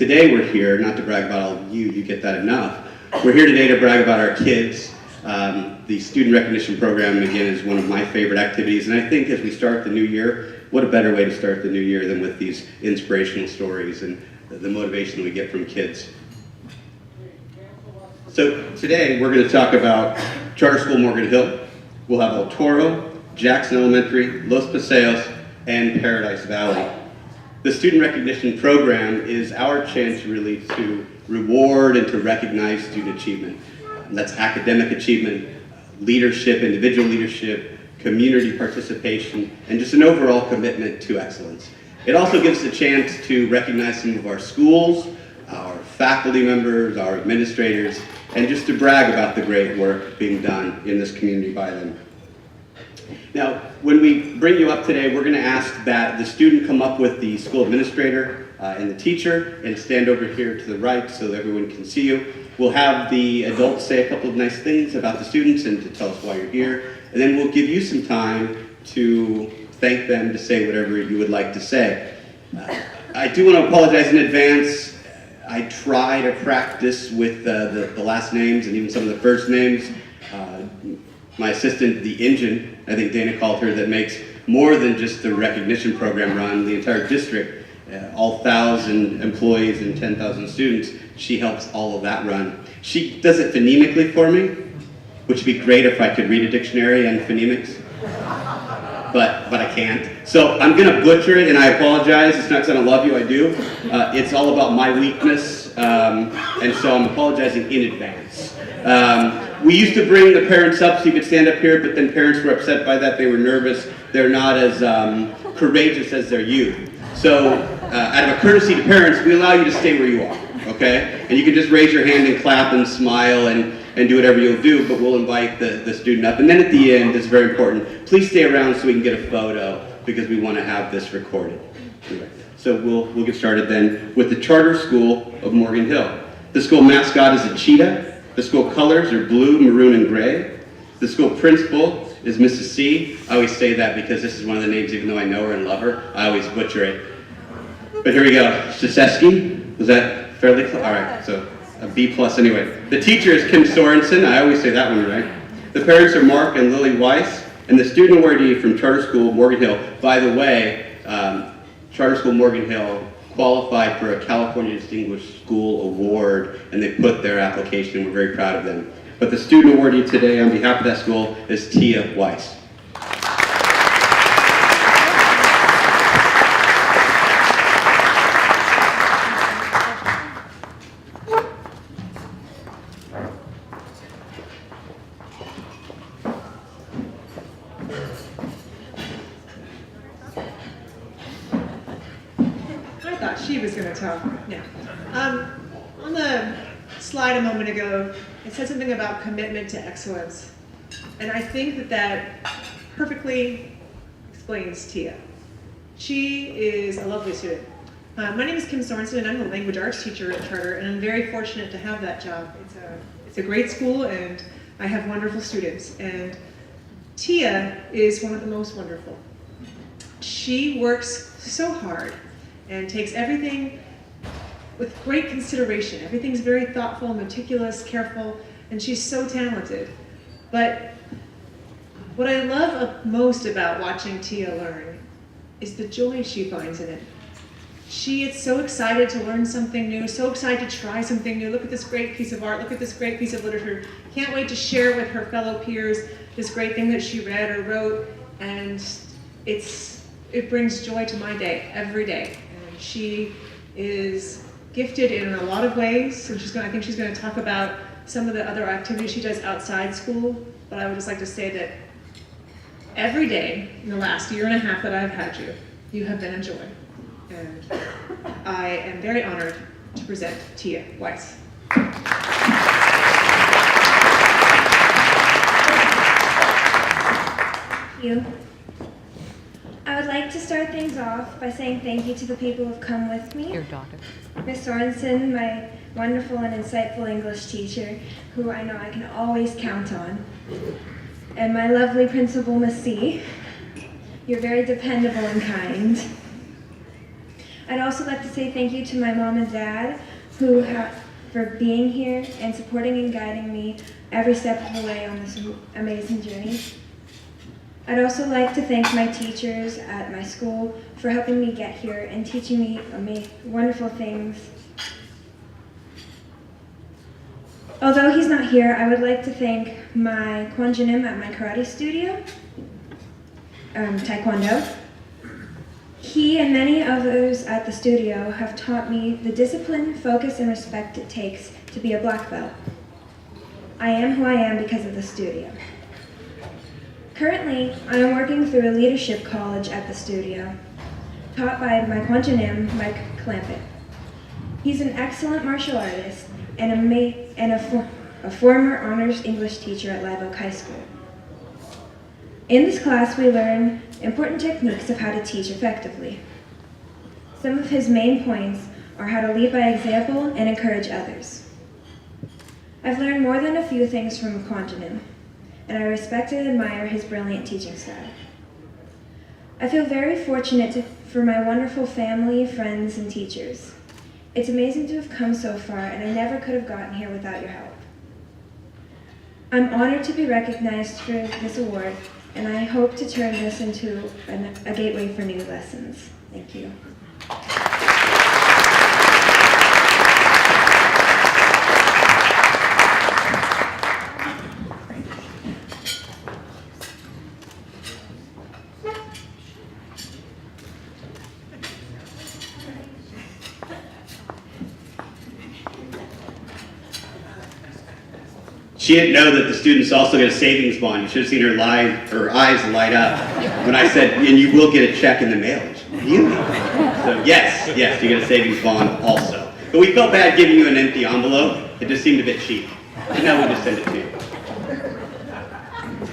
today we're here, not to brag about all of you, you get that enough. We're here today to brag about our kids. The Student Recognition Program, again, is one of my favorite activities, and I think as we start the new year, what a better way to start the new year than with these inspirational stories and the motivation we get from kids. So today we're going to talk about Charter School Morgan Hill. We'll have El Toro, Jackson Elementary, Los Paseos, and Paradise Valley. The Student Recognition Program is our chance really to reward and to recognize student achievement. That's academic achievement, leadership, individual leadership, community participation, and just an overall commitment to excellence. It also gives us a chance to recognize some of our schools, our faculty members, our administrators, and just to brag about the great work being done in this community by them. Now, when we bring you up today, we're going to ask that the student come up with the school administrator and the teacher and stand over here to the right so that everyone can see you. We'll have the adults say a couple of nice things about the students and to tell us why you're here. And then we'll give you some time to thank them, to say whatever you would like to say. I do want to apologize in advance. I try to practice with the last names and even some of the first names. My assistant, the engine, I think Dana called her, that makes more than just the recognition program run, the entire district, all 1,000 employees and 10,000 students, she helps all of that run. She does it phonemically for me, which would be great if I could read a dictionary and phonemics, but I can't. So I'm gonna butcher it and I apologize. It's not because I don't love you, I do. It's all about my weakness, and so I'm apologizing in advance. We used to bring the parents up so you could stand up here, but then parents were upset by that. They were nervous. They're not as courageous as their youth. So out of a courtesy to parents, we allow you to stay where you are, okay? And you can just raise your hand and clap and smile and do whatever you'll do, but we'll invite the student up. And then at the end, it's very important, please stay around so we can get a photo because we want to have this recorded. Anyway, so we'll get started then with the Charter School of Morgan Hill. The school mascot is a cheetah. The school colors are blue, maroon, and gray. The school principal is Mrs. C. I always say that because this is one of the names, even though I know her and love her, I always butcher it. But here we go. Shisesky, was that fairly close? All right, so a B plus anyway. The teacher is Kim Sorensen. I always say that one right. The parents are Mark and Lily Weiss. And the student awardee from Charter School Morgan Hill, by the way, Charter School Morgan Hill qualified for a California Distinguished School Award, and they put their application, and we're very proud of them. But the student awardee today on behalf of that school is Tia Weiss. She was going to talk. Yeah. On the slide a moment ago, it said something about commitment to excellence. And I think that perfectly explains Tia. She is a lovely student. My name is Kim Sorensen, and I'm a language arts teacher at Charter, and I'm very fortunate to have that job. It's a great school, and I have wonderful students. And Tia is one of the most wonderful. She works so hard and takes everything with great consideration. Everything's very thoughtful, meticulous, careful, and she's so talented. But what I love most about watching Tia learn is the joy she finds in it. She is so excited to learn something new, so excited to try something new. Look at this great piece of art, look at this great piece of literature. Can't wait to share with her fellow peers this great thing that she read or wrote, and it brings joy to my day, every day. She is gifted in a lot of ways, and I think she's going to talk about some of the other activities she does outside school, but I would just like to say that every day in the last year and a half that I've had you, you have been a joy. And I am very honored to present Tia Weiss. Thank you. I would like to start things off by saying thank you to the people who've come with me. Your daughter. Ms. Sorensen, my wonderful and insightful English teacher, who I know I can always count on. And my lovely principal, Miss C. You're very dependable and kind. I'd also like to say thank you to my mom and dad for being here and supporting and guiding me every step of the way on this amazing journey. I'd also like to thank my teachers at my school for helping me get here and teaching me wonderful things. Although he's not here, I would like to thank my Kwanjanim at my karate studio, Taekwondo. He and many others at the studio have taught me the discipline, focus, and respect it takes to be a black belt. I am who I am because of the studio. Currently, I am working through a leadership college at the studio, taught by my Kwanjanim, Mike Clampett. He's an excellent martial artist and a former honors English teacher at Live Oak High School. In this class, we learn important techniques of how to teach effectively. Some of his main points are how to lead by example and encourage others. I've learned more than a few things from Kwanjanim, and I respect and admire his brilliant teaching style. I feel very fortunate for my wonderful family, friends, and teachers. It's amazing to have come so far, and I never could have gotten here without your help. I'm honored to be recognized for this award, and I hope to turn this into a gateway for new lessons. Thank you. She didn't know that the students also get a savings bond. You should have seen her eyes light up when I said, and you will get a check in the mail. Really? So yes, you get a savings bond also. But we felt bad giving you an empty envelope. It just seemed a bit cheap. And now we'll just send it to you.